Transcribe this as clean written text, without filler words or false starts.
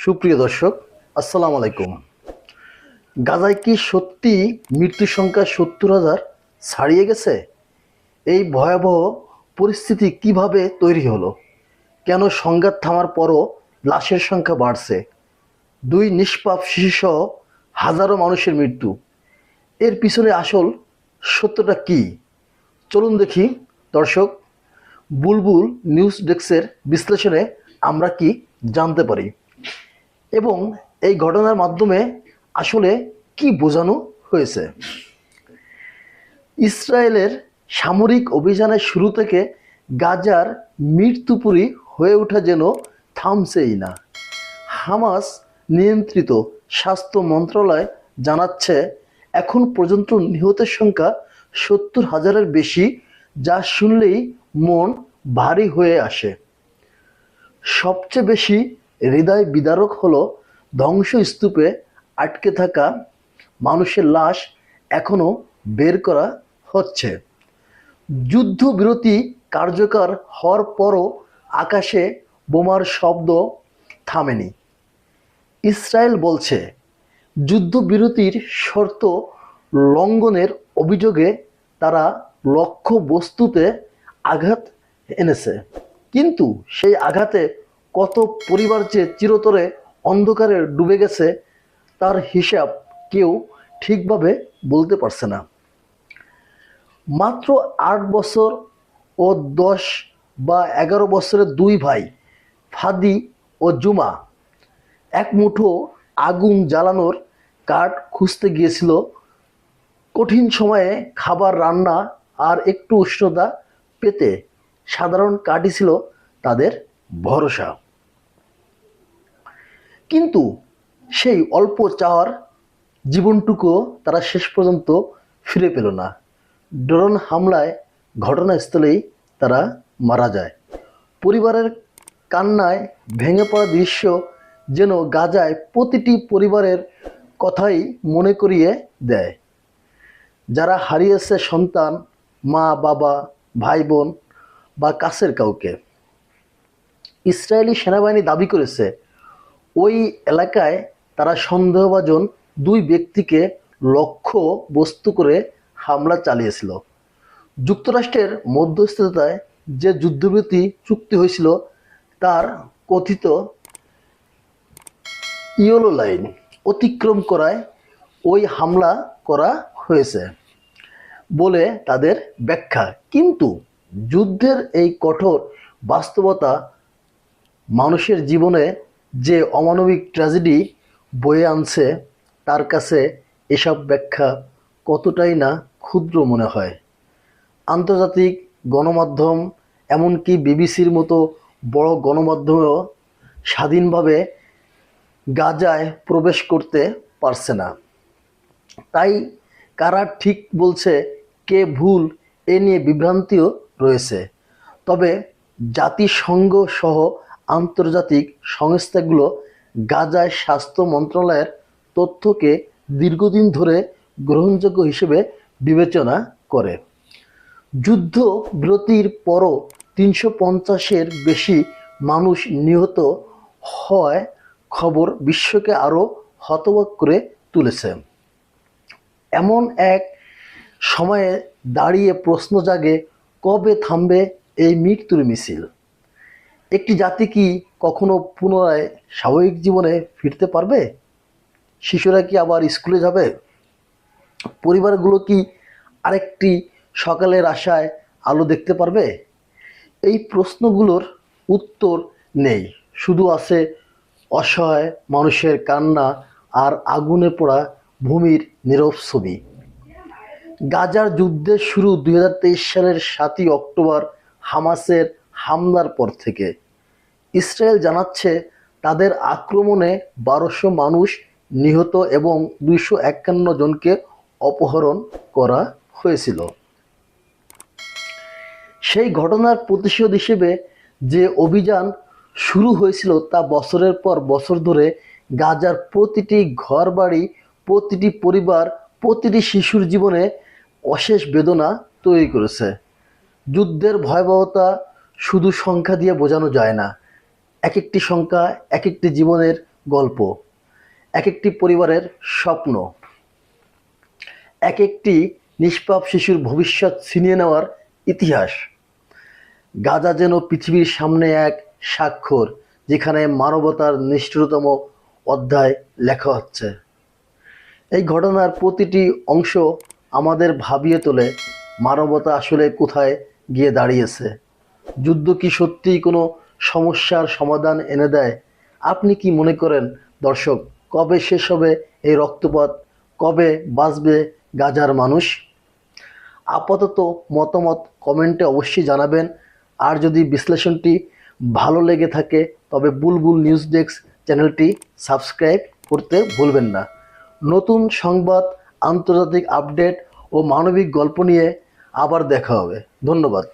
সুপ্রিয় দর্শক, আসসালামু আলাইকুম। গাজায় কি সত্যি মৃত্যুর সংখ্যা ৭০,০০০ ছাড়িয়ে গেছে? এই ভয়াবহ পরিস্থিতি কিভাবে তৈরি হলো? কেন সংঘাত থামার পরও লাশের সংখ্যা বাড়ছে? দুই নিষ্পাপ শিশুসহ হাজারো মানুষের মৃত্যু। এর পিছনে আসল সত্যটা কি? চলুন দেখি দর্শক, বুলবুল নিউজ ডেস্কের বিশ্লেষণে আমরা কি জানতে পারি এবং এই ঘটনার মাধ্যমে আসলে কি বোঝানো হয়েছে। ইসরায়েলের সামরিক অভিযানের শুরু থেকে গাজার মৃত্যুপুরী হয়ে ওঠা যেন থামছেই না। হামাস নিয়ন্ত্রিত স্বাস্থ্য মন্ত্রণালয় জানাচ্ছে এখন পর্যন্ত নিহতের সংখ্যা ৭০,০০০-এর বেশি, যা শুনলেই মন ভারী হয়ে আসে। সবচেয়ে বেশি হৃদয় বিদারক হলো ধ্বংসস্তূপে আটকে থাকা মানুষের লাশ এখনও বের করা হচ্ছে। যুদ্ধবিরতি কার্যকর হওয়ার পরও আকাশে বোমার শব্দ থামেনি। ইসরায়েল বলছে যুদ্ধবিরতির শর্ত লঙ্ঘনের অভিযোগে তারা লক্ষ্যবস্তুতে আঘাত এনেছে, কিন্তু সেই আঘাতে কত পরিবার যে চিরতরে অন্ধকারে ডুবে গেছে তার হিসাব কেউ ঠিকভাবে বলতে পারছে না। মাত্র ৮ বছর ও ১০ বা ১১ বছরের দুই ভাই ফাদি ও জুমা এক মুঠো আগুন জ্বালানোর কাঠ খুঁজতে গিয়েছিল। কঠিন সময়ে খাবার রান্না আর একটু উষ্ণতা পেতে সাধারণ কাঠই ছিল তাদের ভরসা। কিন্তু সেই অল্প চাওয়ার জীবনটুকু তারা শেষ পর্যন্ত ফিরে পেল না। ড্রোন হামলায় ঘটনাস্থলেই তারা মারা যায়। পরিবারের কান্নায় ভেঙে পড়া দৃশ্য যেন গাজায় প্রতিটি পরিবারের কথাই মনে করিয়ে দেয়, যারা হারিয়েছে সন্তান, মা, বাবা, ভাই, বোন বা কাছের কাউকে। ইসরায়েলি সেনাবাহিনী দাবি করেছে ওই এলাকায় তারা সন্দেহভাজন দুই ব্যক্তিকে লক্ষ্য বস্তু করে হামলা চালিয়েছিল। যুক্তরাষ্ট্রের মধ্যস্থতায় যে যুদ্ধবিরতি চুক্তি হয়েছিল তার কথিত ইয়েলো লাইন অতিক্রম করায় ওই হামলা করা হয়েছে বলে তাদের ব্যাখ্যা। কিন্তু যুদ্ধের এই কঠোর বাস্তবতা মানুষের জীবনে যে অমানবিক ট্র্যাজেডি বয়ে আনছে তার কাছে এসব ব্যাখ্যা কতটাই না ক্ষুদ্র মনে হয়। আন্তর্জাতিক গণমাধ্যম, এমনকি বিবিসির মতো বড় গণমাধ্যমেও স্বাধীনভাবে গাজায় প্রবেশ করতে পারছে না। তাই কারা ঠিক বলছে, কে ভুল, এ নিয়ে বিভ্রান্তিও রয়েছে। তবে জাতিসংঘ সহ আন্তর্জাতিক সংস্থাগুলো গাজায় স্বাস্থ্য মন্ত্রণালয়ের তথ্যকে দীর্ঘদিন ধরে গ্রহণযোগ্য হিসেবে বিবেচনা করে। যুদ্ধ বিরতির পরও ৩৫০-এর বেশি মানুষ নিহত হওয়ায় খবর বিশ্বকে আরও হতবাক করে তুলেছে। এমন এক সময়ে দাঁড়িয়ে প্রশ্ন জাগে, কবে থামবে এই মৃত্যুর মিছিল? একটি জাতি কি কখনো পুনরায় স্বাভাবিক জীবনে ফিরতে পারবে? শিশুরা কি আবার স্কুলে যাবে? পরিবারগুলো কি আরেকটি সকালের আশায় আলো দেখতে পারবে? এই প্রশ্নগুলোর উত্তর নেই, শুধু আছে অসহায় মানুষের কান্না আর আগুনে পোড়া ভূমির নীরব ছবি। গাজার যুদ্ধের শুরু ২০২৩ সালের ৭ই অক্টোবর হামাসের হামলার পর থেকে। ইসরায়েল জানাচ্ছে তাদের আক্রমণে ১২০০ মানুষ নিহত এবং ২৫১ জনকে অপহরণ করা হয়েছিল। সেই ঘটনার প্রতিশোধ হিসেবে যে অভিযান শুরু হয়েছিল তা বছরের পর বছর ধরে গাজার প্রতিটি ঘরবাড়ি, প্রতিটি পরিবার, প্রতিটি শিশুর জীবনে অশেষ বেদনা তৈরি করেছে। যুদ্ধের ভয়াবহতা শুধু সংখ্যা দিয়ে বোঝানো যায় না। এক একটি সংখ্যা এক একটি জীবনের গল্প, এক একটি পরিবারের স্বপ্ন, এক একটি নিষ্পাপ শিশুর ভবিষ্যৎ ছিনিয়ে নেওয়ার ইতিহাস। গাজা যেন পৃথিবীর সামনে এক স্বাক্ষর, যেখানে মানবতার নিষ্ঠুরতম অধ্যায় লেখা হচ্ছে। এই ঘটনার প্রতিটি অংশ আমাদের ভাবিয়ে তোলে মানবতা আসলে কোথায় গিয়ে দাঁড়িয়েছে। যুদ্ধ কি সত্যিই কোনো সমস্যার সমাধান এনে দেয়? আপনি কি মনে করেন দর্শক, কবে শেষ হবে এই রক্তপাত? কবে বাঁচবে গাজার মানুষ? আপাতত মতামত কমেন্টে অবশ্যই জানাবেন। আর যদি বিশ্লেষণটি ভালো লেগে থাকে তবে বুলবুল নিউজ ডেস্ক চ্যানেলটি সাবস্ক্রাইব করতে ভুলবেন না। নতুন সংবাদ, আন্তর্জাতিক আপডেট ও মানবিক গল্প নিয়ে আবার দেখা হবে। ধন্যবাদ।